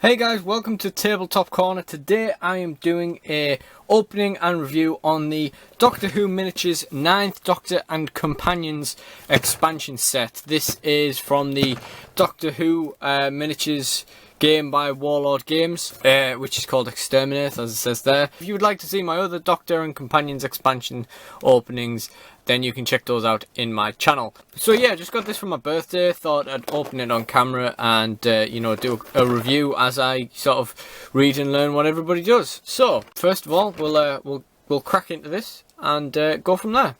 Hey guys, welcome to Tabletop Corner. Today I am doing a opening and review on the Doctor Who Miniatures 9th Doctor and Companions expansion set. This is from the Doctor Who Miniatures game by Warlord Games, which is called Exterminate, as it says there. If you would like to see my other Doctor and Companions expansion openings, then you can check those out in my channel. So yeah, just got this for my birthday. Thought I'd open it on camera and you know, do a review as I sort of read and learn what everybody does. So first of all, we'll crack into this and go from there.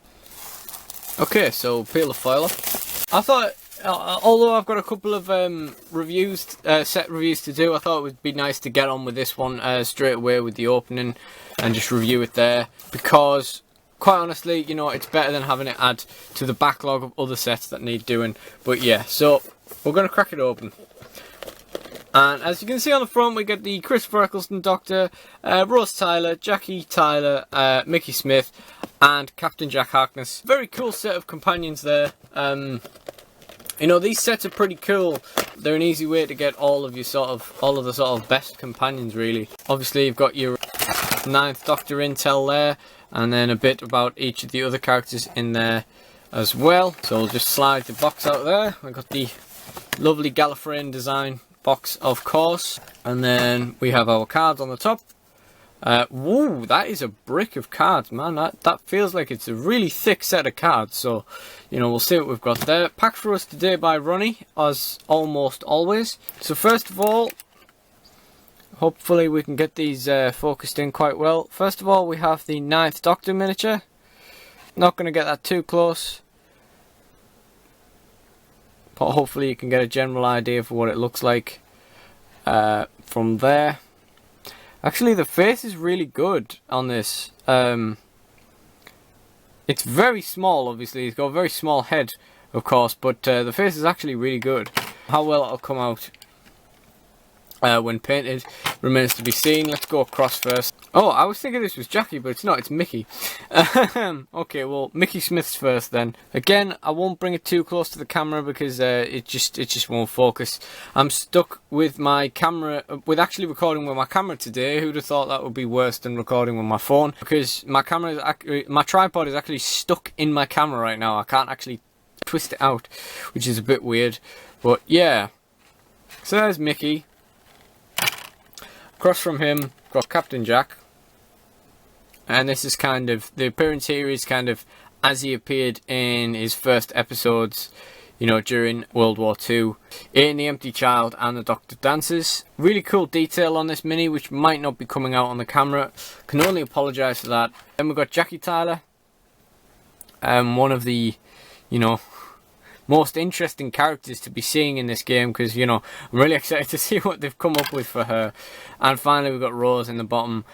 Okay, so peel the foil off. I thought, although I've got a couple of set reviews to do, I thought it would be nice to get on with this one straight away with the opening and just review it there, because quite honestly, you know, it's better than having it add to the backlog of other sets that need doing. But yeah, so we're going to crack it open. And as you can see on the front, we get the Christopher Eccleston Doctor, Rose Tyler, Jackie Tyler, Mickey Smith, and Captain Jack Harkness. Very cool set of companions there. You know, these sets are pretty cool. They're an easy way to get all of the sort of best companions, really. Obviously, you've got your 9th Doctor intel there, and then a bit about each of the other characters in there as well. So we'll just slide the box out there. We've got the lovely Gallifreyan design box, of course, and then we have our cards on the top. Whoa, that is a brick of cards, man. That feels like it's a really thick set of cards. So, you know, we'll see what we've got there. Packed for us today by Ronnie, as almost always. So first of all, hopefully we can get these focused in quite well. First of all, we have the 9th Doctor miniature. Not going to get that too close, but hopefully you can get a general idea for what it looks like from there. Actually, the face is really good on this. It's very small, obviously. It's got a very small head, of course, but the face is actually really good. How well it'll come out when painted remains to be seen. Let's go across first. Oh, I was thinking this was Jackie, but it's not, it's Mickey. Okay, well, Mickey Smith's first then. Again, I won't bring it too close to the camera because it just won't focus. I'm stuck with my camera, with actually recording with my camera today. Who'd have thought that would be worse than recording with my phone? Because my my tripod is actually stuck in my camera right now. I can't actually twist it out, which is a bit weird. But yeah, so there's Mickey. Across from him, got Captain Jack, and this is kind of, the appearance here is kind of as he appeared in his first episodes, you know, during World War II, in The Empty Child and The Doctor Dances. Really cool detail on this mini, which might not be coming out on the camera. Can only apologise for that. Then we've got Jackie Tyler, one of the, you know, most interesting characters to be seeing in this game, because, you know, I'm really excited to see what they've come up with for her. And finally we've got Rose in the bottom,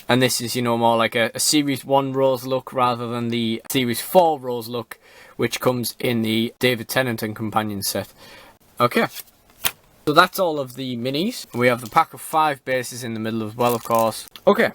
and this is, you know, more like a Series 1 Rose look rather than the Series 4 Rose look, which comes in the David Tennant and Companion set. Okay, so that's all of the minis. We have the pack of 5 bases in the middle as well, of course. Okay,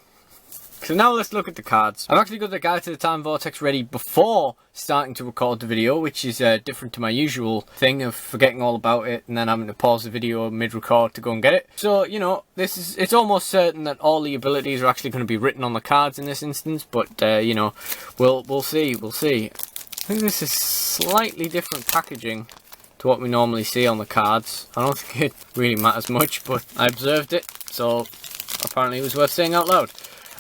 so now let's look at the cards. I've actually got the Guide to the Time Vortex ready before starting to record the video, which is different to my usual thing of forgetting all about it and then having to pause the video mid-record to go and get it. So, you know, it's almost certain that all the abilities are actually going to be written on the cards in this instance, but, you know, we'll see. I think this is slightly different packaging to what we normally see on the cards. I don't think it really matters much, but I observed it, so apparently it was worth saying out loud.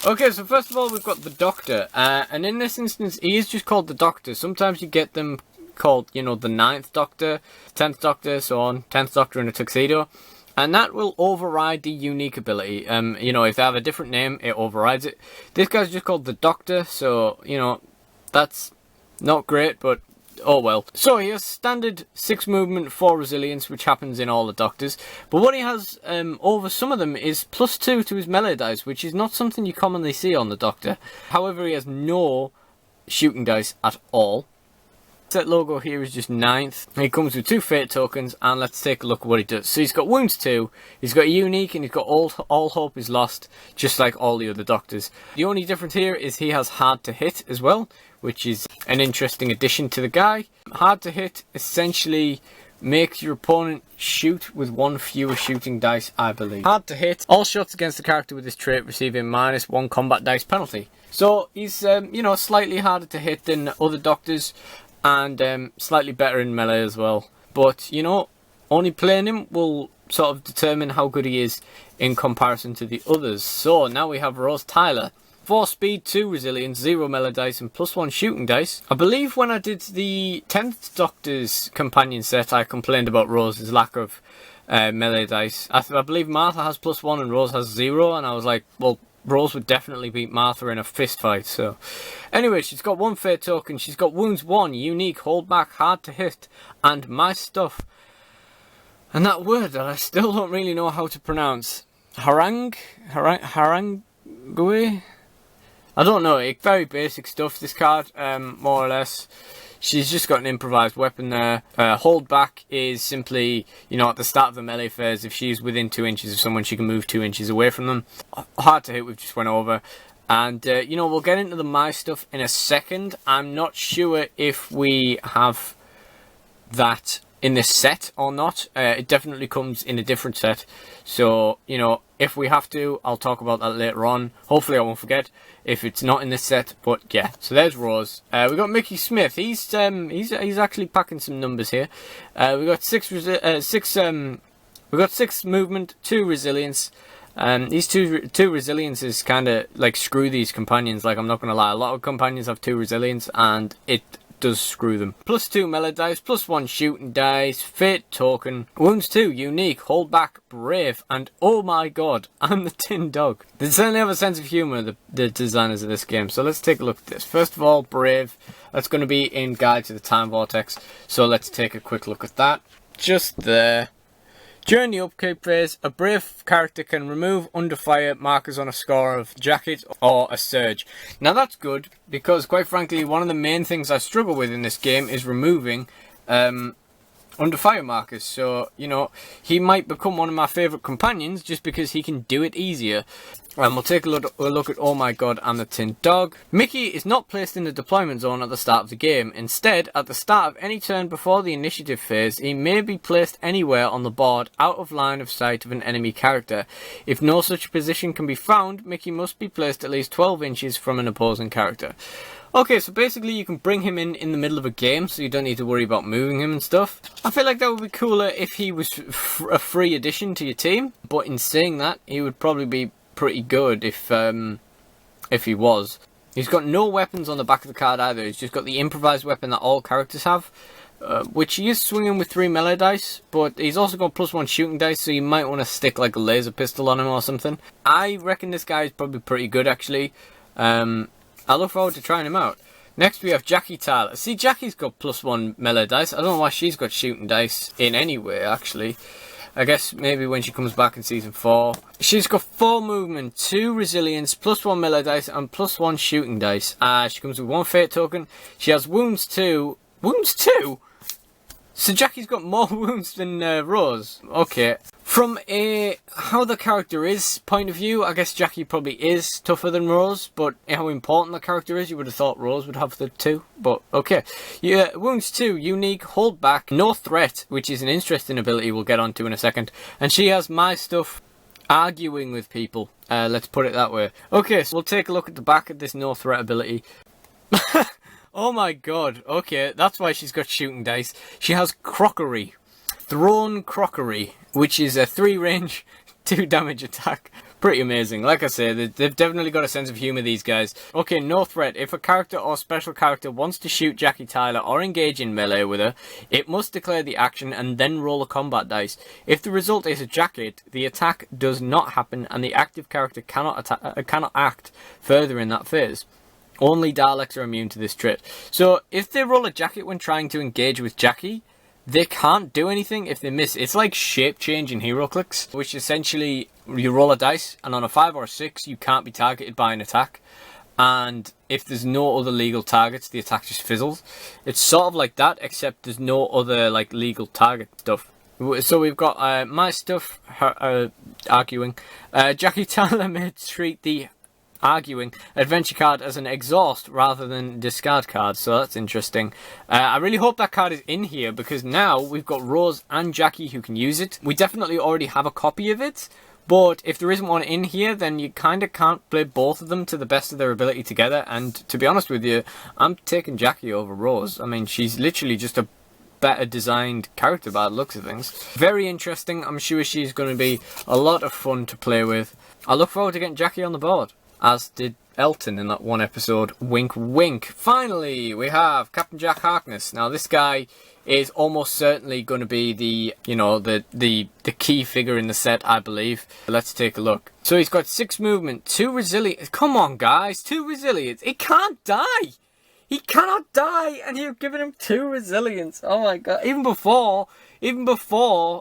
Okay, so first of all we've got the Doctor, and in this instance he is just called the Doctor. Sometimes you get them called, you know, the 9th Doctor, 10th Doctor, so on, 10th Doctor in a tuxedo, and that will override the unique ability. You know, if they have a different name, it overrides it. This guy's just called the Doctor, so, you know, that's not great, but oh well. So he has standard 6 movement, 4 resilience, which happens in all the Doctors. But what he has over some of them is +2 to his melee dice, which is not something you commonly see on the Doctor. However, he has no shooting dice at all. Set logo here is just 9th. He comes with 2 fate tokens, and let's take a look at what he does. So he's got wounds 2, he's got a unique, and he's got all hope is lost, just like all the other Doctors. The only difference here is he has hard to hit as well, which is an interesting addition to the guy. Hard to hit essentially makes your opponent shoot with 1 fewer shooting dice, I believe. Hard to hit. All shots against the character with this trait receive a -1 combat dice penalty. So he's, you know, slightly harder to hit than other doctors, and slightly better in melee as well. But, you know, only playing him will sort of determine how good he is in comparison to the others. So now we have Rose Tyler. 4 speed, 2 resilience, 0 melee dice, and +1 shooting dice. I believe when I did the 10th Doctor's companion set, I complained about Rose's lack of melee dice. I believe Martha has +1 and Rose has 0, and I was like, well, Rose would definitely beat Martha in a fist fight. So anyway, she's got 1 fate token, she's got wounds 1, unique, hold back, hard to hit, and my stuff. And that word that I still don't really know how to pronounce. Harangue? I don't know, very basic stuff, this card, more or less. She's just got an improvised weapon there. Hold back is simply, you know, at the start of the melee phase, if she's within 2 inches of someone, she can move 2 inches away from them. Hard to hit, we've just went over. And, you know, we'll get into the My stuff in a second. I'm not sure if we have that in this set or not. It definitely comes in a different set. So, you know, if we have to, I'll talk about that later on. Hopefully I won't forget if it's not in this set. But yeah, so there's Rose. We got Mickey Smith. He's actually packing some numbers here. We got 6 movement, 2 resilience. These two resilience is kind of like screw these companions. Like, I'm not gonna lie, a lot of companions have 2 resilience, and it does screw them. +2 melee dice, +1 shooting dice, fate token, wounds 2, unique, hold back, brave, and oh my god, I'm the Tin Dog. They certainly have a sense of humour, the designers of this game. So let's take a look at this. First of all, brave. That's going to be in Guide to the Time Vortex. So let's take a quick look at that. Just there. During the upkeep phase, a brave character can remove under fire markers on a score of jacket or a surge. Now that's good, because quite frankly, one of the main things I struggle with in this game is removing under fire markers. So, you know, he might become one of my favourite companions just because he can do it easier. And we'll take a look at Oh My God, I'm the Tin Dog. Mickey is not placed in the deployment zone at the start of the game. Instead, at the start of any turn before the initiative phase, he may be placed anywhere on the board out of line of sight of an enemy character. If no such position can be found, Mickey must be placed at least 12 inches from an opposing character. Okay, so basically you can bring him in the middle of a game, so you don't need to worry about moving him and stuff. I feel like that would be cooler if he was a free addition to your team, but in saying that, he would probably be pretty good if he was. He's got no weapons on the back of the card either. He's just got the improvised weapon that all characters have, which he is swinging with 3 melee dice, but he's also got +1 shooting dice, so you might want to stick like a laser pistol on him or something. I reckon this guy is probably pretty good, actually. I look forward to trying him out. Next we have Jackie Tyler. See, Jackie's got +1 melee dice. I don't know why she's got shooting dice in any way, actually. I guess maybe when she comes back in Season 4. She's got 4 movement, 2 resilience, +1 melee dice, and +1 shooting dice. She comes with 1 fate token. She has wounds 2. Wounds 2? So Jackie's got more wounds than Rose. Okay. From a how the character is point of view, I guess Jackie probably is tougher than Rose, but how important the character is, you would have thought Rose would have the 2, but okay. Yeah, wounds 2, unique, hold back, no threat, which is an interesting ability we'll get onto in a second, and she has my stuff, arguing with people, let's put it that way. Okay, so we'll take a look at the back of this no threat ability. Oh my god, okay, that's why she's got shooting dice. She has crockery. Thrown crockery, which is a 3 range, 2 damage attack. Pretty amazing. Like I say, they've definitely got a sense of humour, these guys. Okay, no threat. If a character or special character wants to shoot Jackie Tyler or engage in melee with her, it must declare the action and then roll a combat dice. If the result is a jacket, the attack does not happen and the active character cannot act further in that phase. Only Daleks are immune to this trait. So, if they roll a jacket when trying to engage with Jackie, they can't do anything if they miss. It's like shape change in HeroClix, which essentially you roll a dice and on a 5 or a 6 you can't be targeted by an attack, and if there's no other legal targets the attack just fizzles. It's sort of like that, except there's no other like legal target stuff. So we've got my stuff arguing. Jackie Tyler may treat the arguing adventure card as an exhaust rather than discard card, so that's interesting. I really hope that card is in here, because now we've got Rose and Jackie who can use it. We definitely already have a copy of it, but if there isn't one in here, then you kind of can't play both of them to the best of their ability together. And to be honest with you, I'm taking Jackie over Rose. I mean, she's literally just a better designed character by the looks of things. Very interesting. I'm sure she's going to be a lot of fun to play with. I look forward to getting Jackie on the board, as did Elton in that one episode. Wink wink. Finally, we have Captain Jack Harkness. Now this guy is almost certainly going to be the, you know, the key figure in the set, I believe. Let's take a look. So he's got 6 movement, 2 resilience. Come on guys, 2 resilience. It can't die. He cannot die, and you've given him 2 resilience. Oh my god. Even before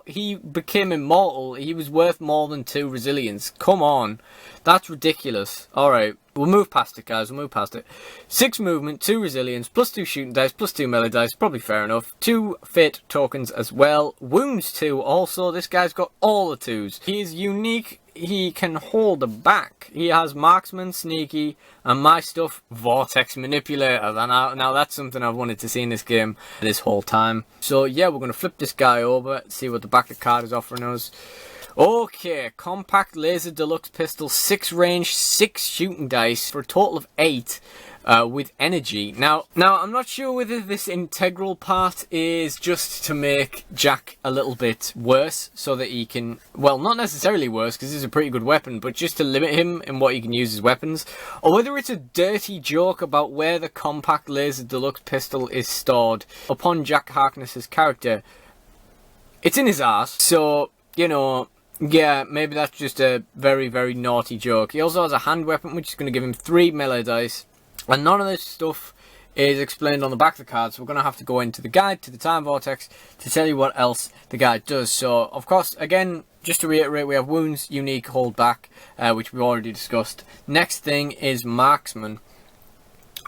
he became immortal, he was worth more than 2 resilience. Come on. That's ridiculous. Alright, we'll move past it, guys. We'll move past it. 6 movement, 2 resilience, plus 2 shooting dice, plus 2 melee dice. Probably fair enough. 2 fate tokens as well. Wounds 2 also. This guy's got all the 2s. He is unique. He can hold a back. He has marksman, sneaky, and my stuff, vortex manipulator. Now that's something I've wanted to see in this game this whole time. So yeah, we're going to flip this guy over, see what the back of the card is offering us. Okay, compact laser deluxe pistol, 6 range, 6 shooting dice for a total of 8. With energy. Now I'm not sure whether this integral part is just to make Jack a little bit worse, so that he can, well, not necessarily worse, because this is a pretty good weapon, but just to limit him in what he can use as weapons, or whether it's a dirty joke about where the compact laser deluxe pistol is stored. Upon Jack Harkness's character, it's in his arse, so, you know, yeah, maybe that's just a very, very naughty joke. He also has a hand weapon, which is going to give him 3 melee dice. And none of this stuff is explained on the back of the card, so we're going to have to go into the guide to the Time Vortex to tell you what else the guide does. So, of course, again, just to reiterate, we have Wounds, Unique, Hold Back, which we've already discussed. Next thing is Marksman.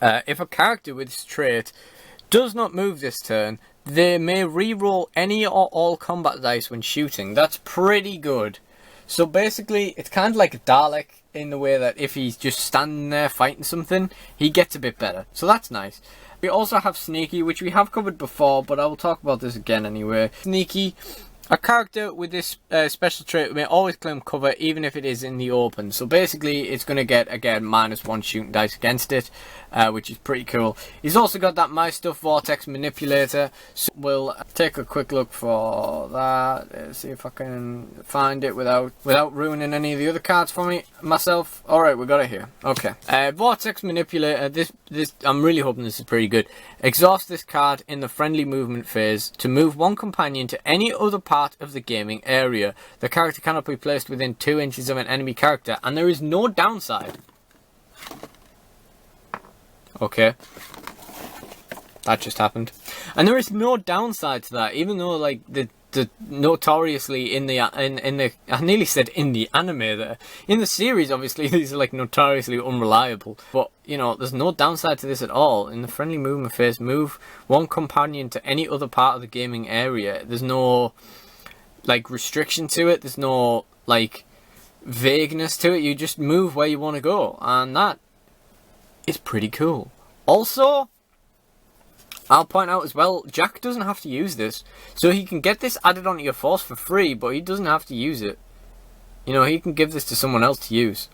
If a character with this trait does not move this turn, they may re-roll any or all combat dice when shooting. That's pretty good. So basically, it's kind of like a Dalek, in the way that if he's just standing there fighting something, he gets a bit better. So that's nice. We also have Sneaky, which we have covered before, but I will talk about this again anyway. Sneaky, a character with this special trait may always claim cover even if it is in the open. So basically, it's going to get, again, -1 shooting dice against it, which is pretty cool. He's also got that My Stuff Vortex Manipulator. So we'll take a quick look for that. See if I can find it without ruining any of the other cards for myself. Alright, we got it here. Okay. Vortex Manipulator. This I'm really hoping this is pretty good. Exhaust this card in the friendly movement phase to move one companion to any other part of the gaming area. The character cannot be placed within 2 inches of an enemy character, and there is no downside. Okay, that just happened, and there is no downside to that. Even though, like, the notoriously in the I nearly said in the anime there, in the series, obviously these are like notoriously unreliable. But you know, there's no downside to this at all. In the friendly movement phase, move one companion to any other part of the gaming area. There's no like restriction to it. There's no like vagueness to it. You just move where you want to go, and that is pretty cool. Also, I'll point out as well, Jack doesn't have to use this. So he can get this added onto your force for free, but he doesn't have to use it. You know, he can give this to someone else to use.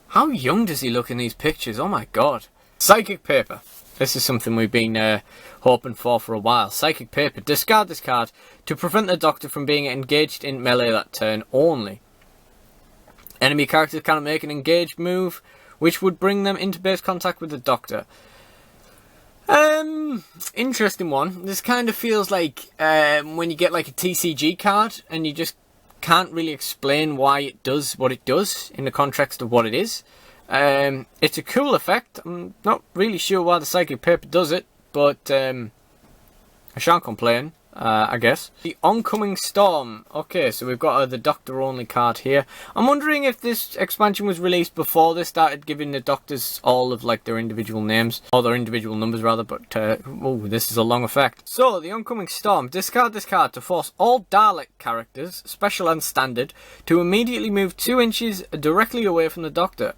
How young does he look in these pictures? Oh my god. Psychic Paper. This is something we've been hoping for a while. Psychic Paper. Discard this card to prevent the Doctor from being engaged in melee that turn only. Enemy characters cannot make an engaged move, which would bring them into base contact with the Doctor. Interesting one. This kind of feels like when you get like a TCG card and you just can't really explain why it does what it does in the context of what it is. It's a cool effect. I'm not really sure why the Psychic Paper does it, but I shan't complain. I guess. The Oncoming Storm. Okay, so we've got the Doctor only card here. I'm wondering if this expansion was released before they started giving the Doctors all of like their individual names, or their individual numbers rather, but oh, this is a long effect. So, the Oncoming Storm. Discard this card to force all Dalek characters, special and standard, to immediately move 2 inches directly away from the Doctor.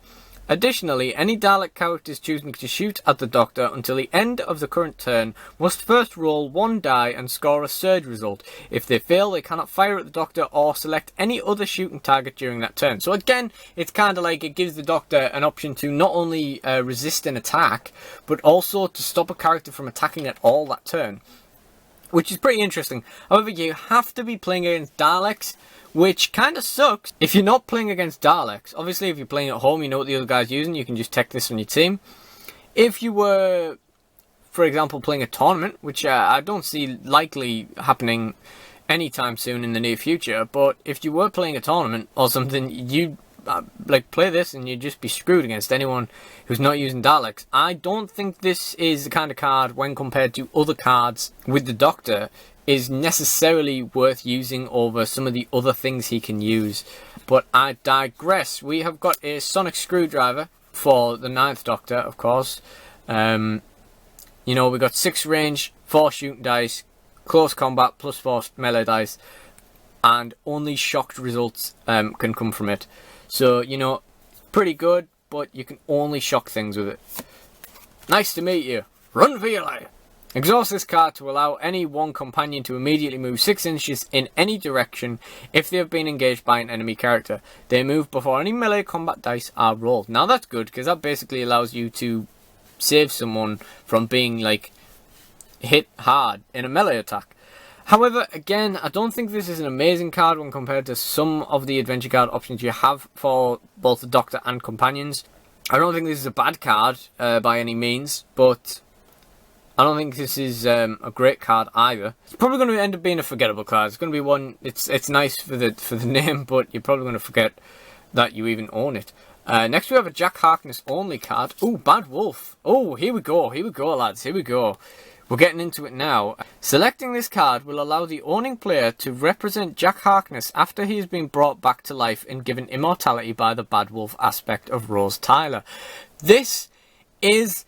Additionally, any Dalek characters choosing to shoot at the Doctor until the end of the current turn must first roll 1 die and score a surge result. If they fail, they cannot fire at the Doctor or select any other shooting target during that turn. So again, it's kind of like it gives the Doctor an option to not only resist an attack, but also to stop a character from attacking at all that turn, which is pretty interesting. However, you have to be playing against Daleks, which kind of sucks if you're not playing against Daleks. Obviously, if you're playing at home, you know what the other guy's using, you can just take this on your team. If you were, for example, playing a tournament, which I don't see likely happening anytime soon in the near future, but if you were playing a tournament or something, you'd play this and you'd just be screwed against anyone who's not using Daleks. I don't think this is the kind of card, when compared to other cards with the Doctor, is necessarily worth using over some of the other things he can use. But I digress. We have got a sonic screwdriver for the 9th Doctor, of course. You know, we got 6 range, 4 shooting dice, close combat plus 4 melee dice, and only shocked results can come from it. So, you know, pretty good, but you can only shock things with it. Nice to meet you. Run for your life. Exhaust this card to allow any one companion to immediately move 6 inches in any direction if they have been engaged by an enemy character. They move before any melee combat dice are rolled. Now that's good, because that basically allows you to save someone from being, like, hit hard in a melee attack. However, again, I don't think this is an amazing card when compared to some of the adventure card options you have for both the Doctor and companions. I don't think this is a bad card by any means, but I don't think this is a great card either. It's probably going to end up being a forgettable card. It's going to be one. It's nice for the name, but you're probably going to forget that you even own it. Next we have a Jack Harkness only card. Oh, Bad Wolf. Oh, here we go. Here we go, lads. Here we go. We're getting into it now. Selecting this card will allow the owning player to represent Jack Harkness after he has been brought back to life and given immortality by the Bad Wolf aspect of Rose Tyler. This is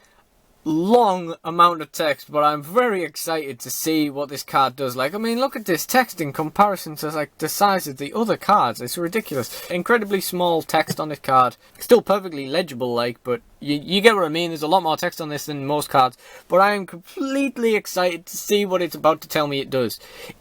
long amount of text, but I'm very excited to see what this card does. Like, I mean, look at this text in comparison to like the size of the other cards. It's ridiculous. Incredibly small text on this card. Still perfectly legible, like, but you get what I mean. There's a lot more text on this than most cards, but I am completely excited to see what it's about to tell me it does.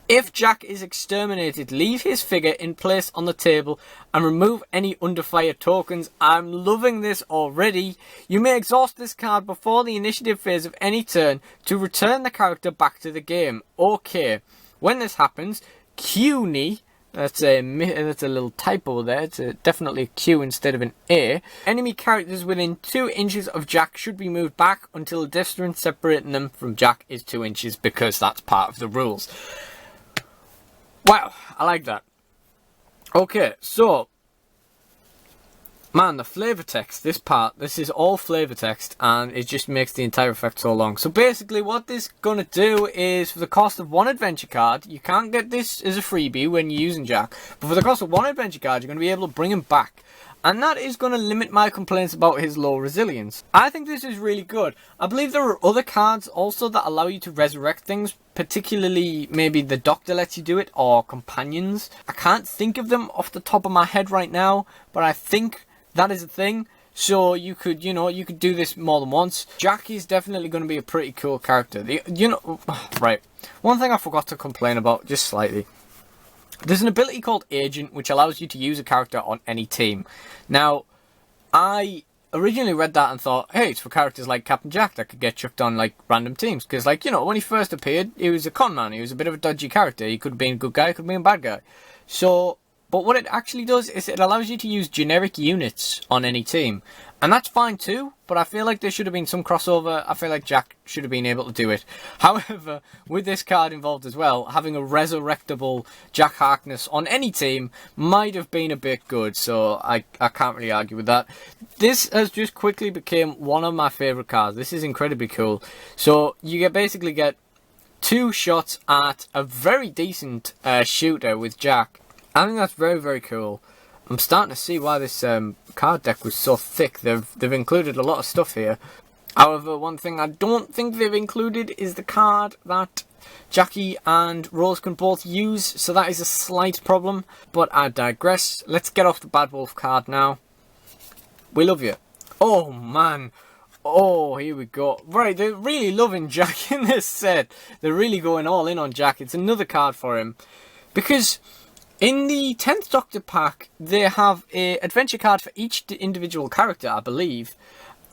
If Jack is exterminated, leave his figure in place on the table and remove any under fire tokens. I'm loving this already. You may exhaust this card before the initiative phase of any turn to return the character back to the game. Okay, when this happens, CUNY, that's a little typo there, it's definitely a Q instead of an A. Enemy characters within 2 inches of Jack should be moved back until the distance separating them from Jack is 2 inches, because that's part of the rules. Wow, I like that. Okay, so, man, the flavour text, this is all flavour text, and it just makes the entire effect so long. So basically what this is going to do is, for the cost of 1 adventure card, you can't get this as a freebie when you're using Jack, but for the cost of 1 adventure card, you're going to be able to bring him back. And that is going to limit my complaints about his low resilience. I think this is really good. I believe there are other cards also that allow you to resurrect things, particularly maybe the Doctor lets you do it, or companions. I can't think of them off the top of my head right now, but I think that is a thing. So you could, you could do this more than once. Jack is definitely going to be a pretty cool character. Right. One thing I forgot to complain about, just slightly. There's an ability called Agent, which allows you to use a character on any team. Now, I originally read that and thought, hey, it's for characters like Captain Jack that could get chucked on, like, random teams. Because, like, when he first appeared, he was a con man. He was a bit of a dodgy character. He could have been a good guy, he could have been a bad guy. So, but what it actually does is it allows you to use generic units on any team. And that's fine too, but I feel like there should have been some crossover. I feel like Jack should have been able to do it. However, with this card involved as well, having a resurrectable Jack Harkness on any team might have been a bit good, so I can't really argue with that. This has just quickly become one of my favourite cards. This is incredibly cool. So you basically get 2 shots at a very decent shooter with Jack. I think that's very, very cool. I'm starting to see why this card deck was so thick. They've included a lot of stuff here. However, one thing I don't think they've included is the card that Jackie and Rose can both use, so that is a slight problem. But I digress. Let's get off the Bad Wolf card now. We love you. Oh man. Oh, here we go. Right, they're really loving Jack in this set. They're really going all in on Jack. It's another card for him. Because in the 10th Doctor pack, they have a adventure card for each individual character, I believe.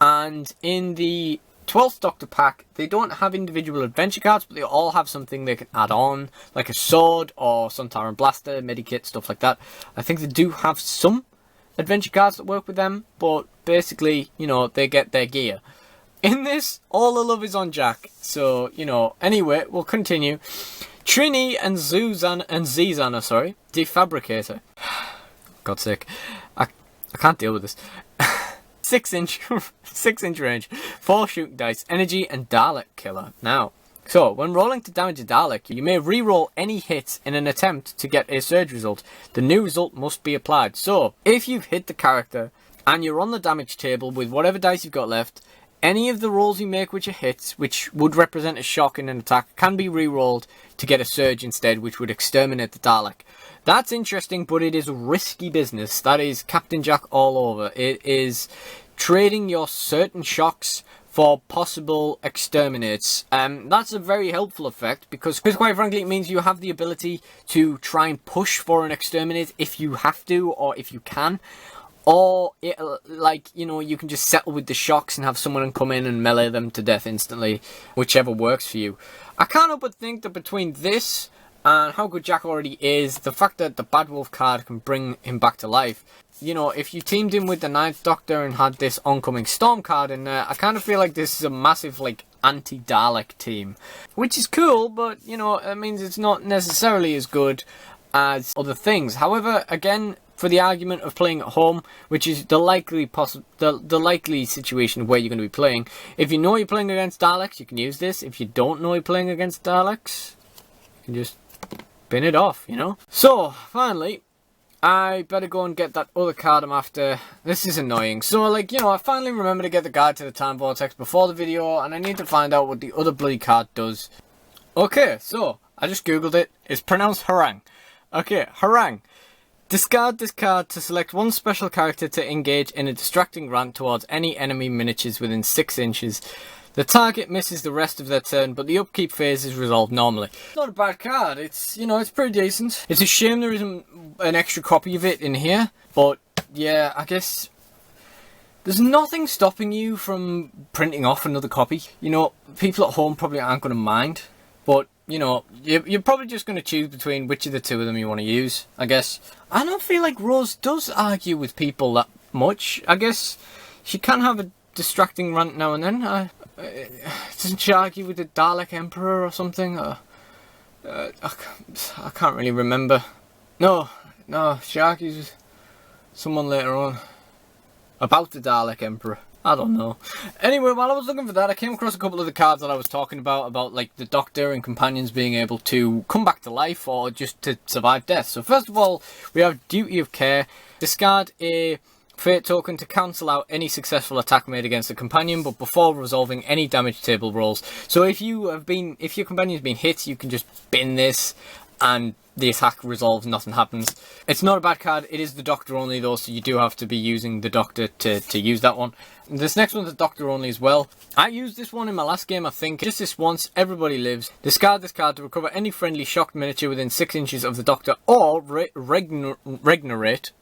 And in the 12th Doctor pack, they don't have individual adventure cards, but they all have something they can add on, like a sword or Suntaran Blaster, Medikit, stuff like that. I think they do have some adventure cards that work with them, but basically, you know, they get their gear. In this, all the love is on Jack. So, you know, anyway, we'll continue. Trini and Zizana, sorry, Defabricator. God's sake. I can't deal with this. 6 inch range, 4 shooting dice, energy, and Dalek killer. Now, so when rolling to damage a Dalek, you may re-roll any hits in an attempt to get a surge result. The new result must be applied. So, if you've hit the character and you're on the damage table with whatever dice you've got left, any of the rolls you make which are hits, which would represent a shock in an attack, can be re-rolled to get a surge instead, which would exterminate the Dalek. That's interesting, but it is risky business. That is Captain Jack all over. It is trading your certain shocks for possible exterminates. That's a very helpful effect because quite frankly it means you have the ability to try and push for an exterminate if you have to or if you can. Or, like, you know, you can just settle with the shocks and have someone come in and melee them to death instantly. Whichever works for you. I can't help but think that between this and how good Jack already is, the fact that the Bad Wolf card can bring him back to life. You know, if you teamed him with the 9th Doctor and had this oncoming Storm card in there, I kind of feel like this is a massive, like, anti-Dalek team. Which is cool, but, you know, it means it's not necessarily as good as other things. However, again, for the argument of playing at home, which is the likely situation where you're going to be playing, if you know you're playing against Daleks, you can use this. If you don't know you're playing against Daleks, you can just bin it off, you know? So, finally, I better go and get that other card I'm after. This is annoying. So, like, you know, I finally remember to get the guide to the Time Vortex before the video, and I need to find out what the other bloody card does. Okay, so, I just googled it. It's pronounced Harang. Okay, Harang. Discard this card to select one special character to engage in a distracting rant towards any enemy miniatures within 6 inches. The target misses the rest of their turn, but the upkeep phase is resolved normally. It's not a bad card. It's, you know, it's pretty decent. It's a shame there isn't an extra copy of it in here, but yeah, I guess there's nothing stopping you from printing off another copy. You know, people at home probably aren't going to mind, but you know, you're probably just going to choose between which of the two of them you want to use, I guess. I don't feel like Rose does argue with people that much. I guess she can have a distracting rant now and then. Doesn't she argue with the Dalek Emperor or something? I can't really remember. No, she argues with someone later on about the Dalek Emperor. I don't know. Anyway, while I was looking for that, I came across a couple of the cards that I was talking about like the Doctor and companions being able to come back to life or just to survive death. So first of all, we have Duty of Care. Discard a Fate token to cancel out any successful attack made against a companion, but before resolving any damage table rolls. So if your companion's been hit, you can just bin this and the attack resolves, nothing happens. It's not a bad card. It is the Doctor only though, so you do have to be using the Doctor to use that one. This next one's the Doctor only as well. I used this one in my last game, I think. Just this once, everybody lives. Discard this card to recover any friendly shocked miniature within 6 inches of the Doctor, or regenerate,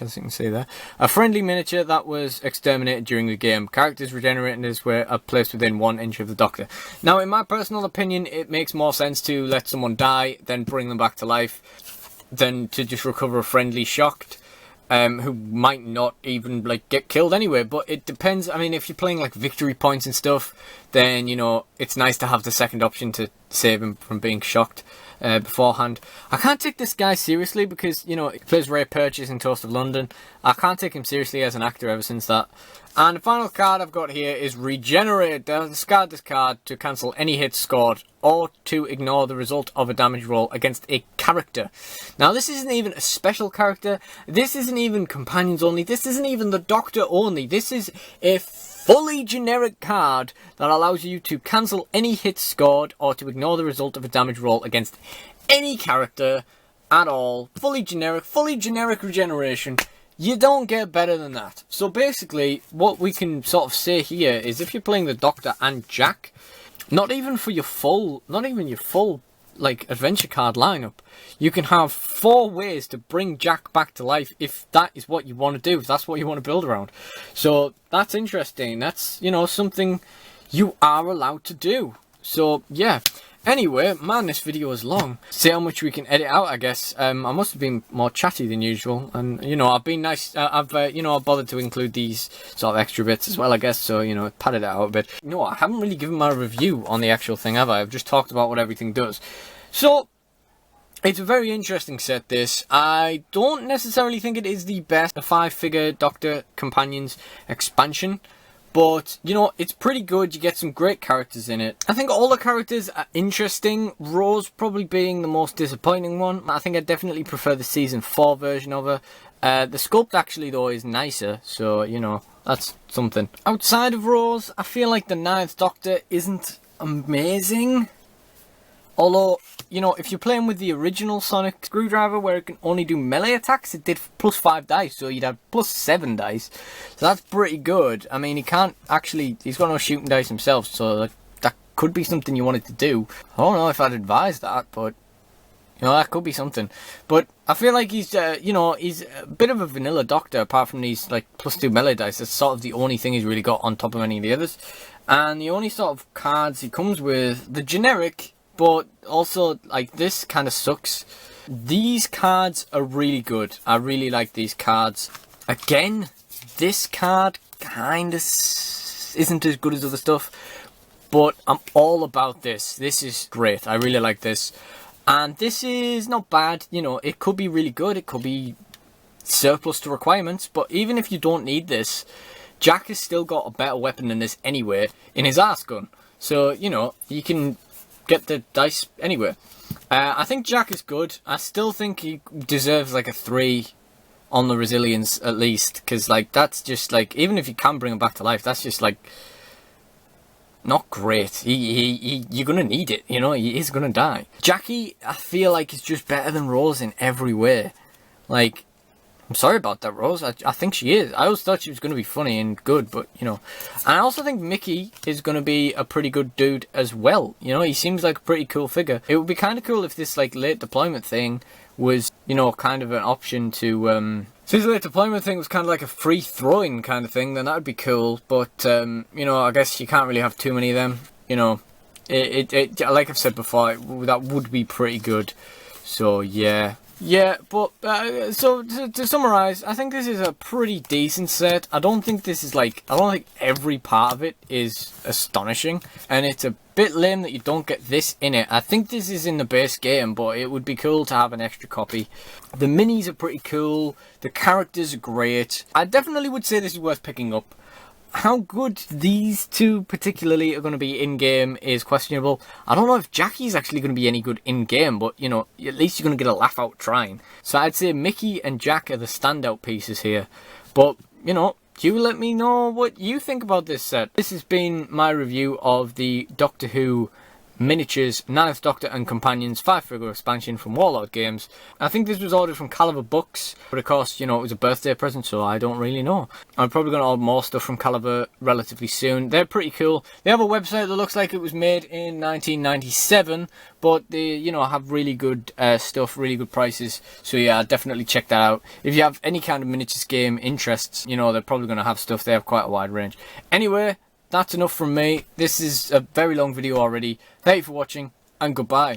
as you can see there, a friendly miniature that was exterminated during the game. Characters regenerating this way are placed within 1 inch of the Doctor. Now, in my personal opinion, it makes more sense to let someone die, then bring them back to life, than to just recover a friendly shocked, who might not even like get killed anyway. But it depends. I mean, if you're playing like victory points and stuff, then you know it's nice to have the second option to save him from being shocked beforehand. I can't take this guy seriously because, you know, he plays Ray Purchase in Toast of London. I can't take him seriously as an actor ever since that. And the final card I've got here is Regenerate. Discard this card to cancel any hits scored or to ignore the result of a damage roll against a character. Now, this isn't even a special character. This isn't even companions only. This isn't even the Doctor only. This is a fully generic card that allows you to cancel any hits scored or to ignore the result of a damage roll against any character at all. Fully generic regeneration. You don't get better than that. So basically, what we can sort of say here is if you're playing the Doctor and Jack, not even your full like adventure card lineup, you can have 4 ways to bring Jack back to life if that is what you want to do, if that's what you want to build around. So that's interesting. That's, you know, something you are allowed to do. So yeah. Anyway, man, this video is long. See how much we can edit out, I guess. I must have been more chatty than usual. And, you know, I've been nice. I've bothered to include these sort of extra bits as well, I guess. So, you know, padded it out a bit. You know, I haven't really given my review on the actual thing, have I? I've just talked about what everything does. So, it's a very interesting set, this. I don't necessarily think it is the best 5-figure Doctor Companions expansion. But, you know, it's pretty good. You get some great characters in it. I think all the characters are interesting. Rose probably being the most disappointing one. I think I definitely prefer the Season 4 version of her. The sculpt actually, though, is nicer. So, you know, that's something. Outside of Rose, I feel like the 9th Doctor isn't amazing. Although, you know, if you're playing with the original Sonic Screwdriver where it can only do melee attacks, it did +5 dice, so you'd have +7 dice. So that's pretty good. I mean, he can't actually, he's got no shooting dice himself, so that could be something you wanted to do. I don't know if I'd advise that, but, you know, that could be something. But I feel like he's, you know, he's a bit of a vanilla Doctor apart from these, like, +2 melee dice. That's sort of the only thing he's really got on top of any of the others. And the only sort of cards he comes with, the generic, but also, like, this kind of sucks. These cards are really good. I really like these cards. Again, this card kind of isn't as good as other stuff. But I'm all about this. This is great. I really like this. And this is not bad. You know, it could be really good. It could be surplus to requirements. But even if you don't need this, Jack has still got a better weapon than this anyway in his arse gun. So, you know, you can get the dice anywhere. I think Jack is good. I still think he deserves like a 3 on the resilience at least, because like that's just like, even if you can bring him back to life, that's just like not great. You're gonna need it, you know. He is gonna die. Jackie, I feel like is just better than Rose in every way. Like, I'm sorry about that, Rose. I think she is. I always thought she was going to be funny and good, but, you know. And I also think Mickey is going to be a pretty good dude as well. You know, he seems like a pretty cool figure. It would be kind of cool if this, like, late deployment thing was, you know, kind of an option to, so this late deployment thing was kind of like a free throwing kind of thing, then that would be cool. But, you know, I guess you can't really have too many of them. You know, it like I've said before, that would be pretty good. So, yeah. Yeah, but, so, to summarise, I think this is a pretty decent set. I don't think this is, like, I don't think every part of it is astonishing. And it's a bit lame that you don't get this in it. I think this is in the base game, but it would be cool to have an extra copy. The minis are pretty cool. The characters are great. I definitely would say this is worth picking up. How good these two particularly are going to be in-game is questionable. I don't know if Jackie's actually going to be any good in-game, but, you know, at least you're going to get a laugh out trying. So I'd say Mickey and Jack are the standout pieces here. But, you know, you let me know what you think about this set. This has been my review of the Doctor Who Miniatures 9th Doctor and Companions 5-figure expansion from Warlord Games. I think this was ordered from Caliber Books, but of course, you know, it was a birthday present, so I don't really know. I'm probably going to order more stuff from Caliber relatively soon. They're pretty cool. They have a website that looks like it was made in 1997, but they, you know, have really good stuff, really good prices. So yeah, definitely check that out. If you have any kind of miniatures game interests, you know, they're probably going to have stuff. They have quite a wide range. Anyway, that's enough from me. This is a very long video already. Thank you for watching, and goodbye.